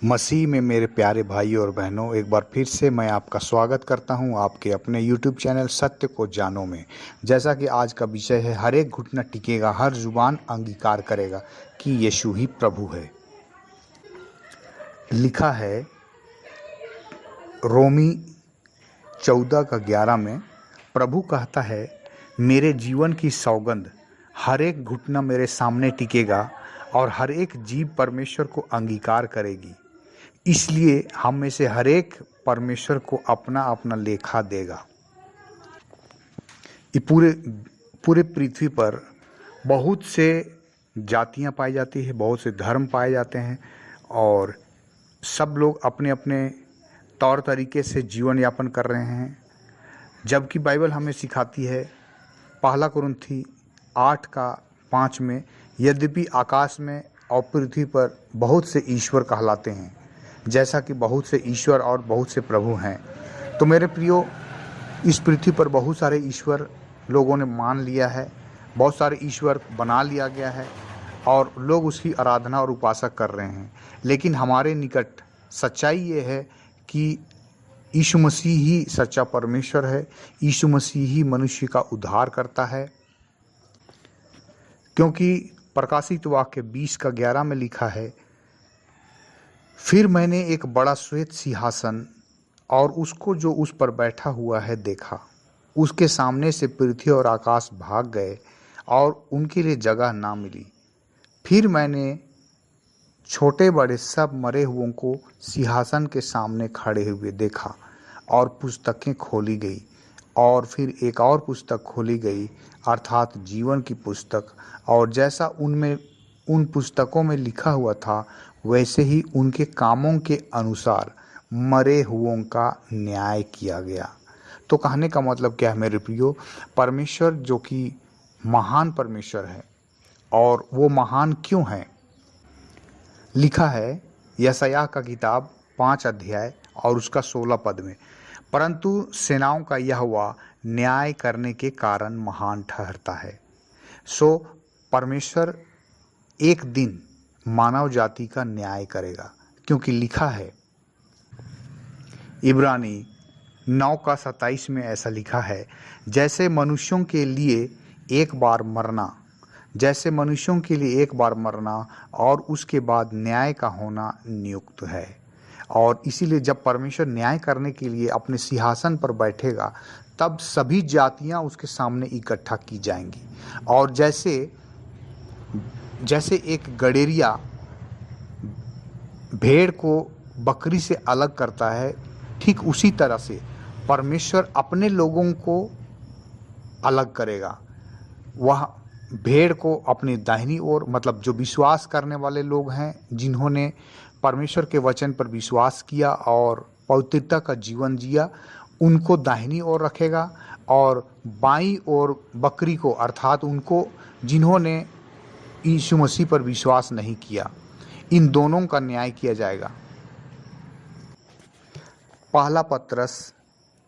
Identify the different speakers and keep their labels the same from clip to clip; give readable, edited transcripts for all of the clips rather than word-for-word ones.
Speaker 1: मसीह में मेरे प्यारे भाइयों और बहनों, एक बार फिर से मैं आपका स्वागत करता हूं आपके अपने यूट्यूब चैनल सत्य को जानो में। जैसा कि आज का विषय है, हर एक घुटना टिकेगा, हर जुबान अंगीकार करेगा कि यीशु ही प्रभु है। लिखा है रोमी 14:11 में, प्रभु कहता है, मेरे जीवन की सौगंध, हर एक घुटना मेरे सामने टिकेगा और हर एक जीभ परमेश्वर को अंगीकार करेगी। इसलिए हम में से हर एक परमेश्वर को अपना अपना लेखा देगा। ये पूरे पृथ्वी पर बहुत से जातियां पाई जाती है, बहुत से धर्म पाए जाते हैं और सब लोग अपने अपने तौर तरीके से जीवन यापन कर रहे हैं। जबकि बाइबल हमें सिखाती है, पहला कुरिन्थी 8:5 में, यद्यपि आकाश में और पृथ्वी पर बहुत से ईश्वर कहलाते हैं, जैसा कि बहुत से ईश्वर और बहुत से प्रभु हैं। तो मेरे प्रियो, इस पृथ्वी पर बहुत सारे ईश्वर लोगों ने मान लिया है, बहुत सारे ईश्वर बना लिया गया है और लोग उसकी आराधना और उपासना कर रहे हैं। लेकिन हमारे निकट सच्चाई ये है कि यीशु मसीह ही सच्चा परमेश्वर है। यीशु मसीह ही मनुष्य का उद्धार करता है, क्योंकि प्रकाशित वाक्य 20:11 में लिखा है, फिर मैंने एक बड़ा श्वेत सिंहासन और उसको जो उस पर बैठा हुआ है देखा। उसके सामने से पृथ्वी और आकाश भाग गए और उनके लिए जगह ना मिली। फिर मैंने छोटे बड़े सब मरे हुओं को सिंहासन के सामने खड़े हुए देखा और पुस्तकें खोली गई और फिर एक और पुस्तक खोली गई, अर्थात जीवन की पुस्तक। और जैसा उनमें उन पुस्तकों में लिखा हुआ था, वैसे ही उनके कामों के अनुसार मरे हुओं का न्याय किया गया। तो कहने का मतलब क्या है मेरे प्रियो? परमेश्वर जो कि महान परमेश्वर है, और वो महान क्यों है? लिखा है यशायाह का किताब 5 अध्याय और उसका 16 पद में, परंतु सेनाओं का यहोवा न्याय करने के कारण महान ठहरता है। सो परमेश्वर एक दिन मानव जाति का न्याय करेगा, क्योंकि लिखा है इब्रानी 9:27 में ऐसा लिखा है, जैसे मनुष्यों के लिए एक बार मरना, जैसे मनुष्यों के लिए एक बार मरना और उसके बाद न्याय का होना नियुक्त है। और इसीलिए जब परमेश्वर न्याय करने के लिए अपने सिंहासन पर बैठेगा, तब सभी जातियां उसके सामने इकट्ठा की जाएंगी। और जैसे एक गडेरिया भेड़ को बकरी से अलग करता है, ठीक उसी तरह से परमेश्वर अपने लोगों को अलग करेगा। वह भेड़ को अपनी दाहिनी ओर, मतलब जो विश्वास करने वाले लोग हैं, जिन्होंने परमेश्वर के वचन पर विश्वास किया और पवित्रता का जीवन जिया, उनको दाहिनी ओर रखेगा। और बाईं ओर बकरी को, अर्थात उनको जिन्होंने यीशु मसीह पर विश्वास नहीं किया, इन दोनों का न्याय किया जाएगा। पहला पत्रस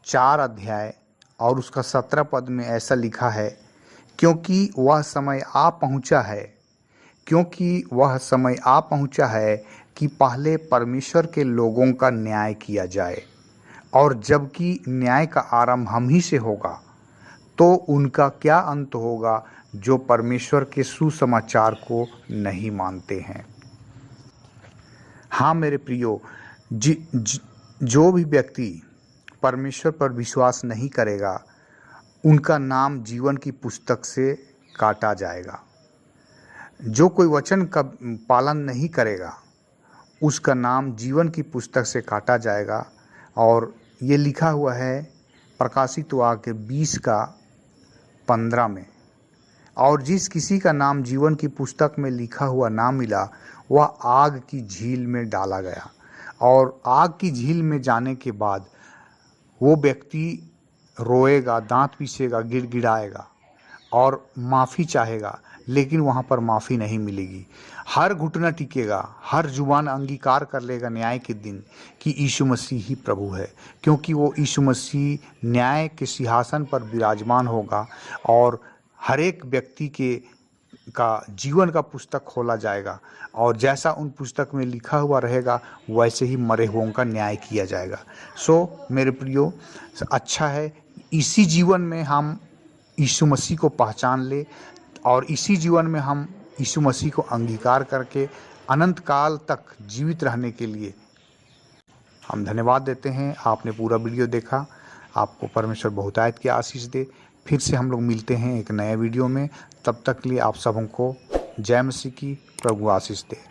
Speaker 1: 4 अध्याय और उसका 17 पद में ऐसा लिखा है, क्योंकि वह समय आ पहुंचा है कि पहले परमेश्वर के लोगों का न्याय किया जाए, और जबकि न्याय का आरंभ हम ही से होगा, तो उनका क्या अंत होगा जो परमेश्वर के सुसमाचार को नहीं मानते हैं। हाँ मेरे प्रियो, जो भी व्यक्ति परमेश्वर पर विश्वास नहीं करेगा, उनका नाम जीवन की पुस्तक से काटा जाएगा। जो कोई वचन का पालन नहीं करेगा, उसका नाम जीवन की पुस्तक से काटा जाएगा। और ये लिखा हुआ है प्रकाशित वाक्य 20:15 में, और जिस किसी का नाम जीवन की पुस्तक में लिखा हुआ ना मिला, वह आग की झील में डाला गया। और आग की झील में जाने के बाद वो व्यक्ति रोएगा, दांत पीसेगा, गिड़गिड़ाएगा और माफ़ी चाहेगा, लेकिन वहाँ पर माफ़ी नहीं मिलेगी। हर घुटना टिकेगा, हर जुबान अंगीकार कर लेगा न्याय के दिन कि यीशु मसीह ही प्रभु है, क्योंकि वो यीशु मसीह न्याय के सिंहासन पर विराजमान होगा और हर एक व्यक्ति के का जीवन का पुस्तक खोला जाएगा और जैसा उन पुस्तक में लिखा हुआ रहेगा वैसे ही मरे हुओं का न्याय किया जाएगा। सो मेरे प्रियो, अच्छा है इसी जीवन में हम यीशु मसीह को पहचान ले और इसी जीवन में हम यीशु मसीह को अंगीकार करके अनंत काल तक जीवित रहने के लिए हम धन्यवाद देते हैं। आपने पूरा वीडियो देखा, आपको परमेश्वर बहुतायत की आशीष दे। फिर से हम लोग मिलते हैं एक नए वीडियो में, तब तक के लिए आप सबों को जय मसीह की, प्रभु आशीष दे।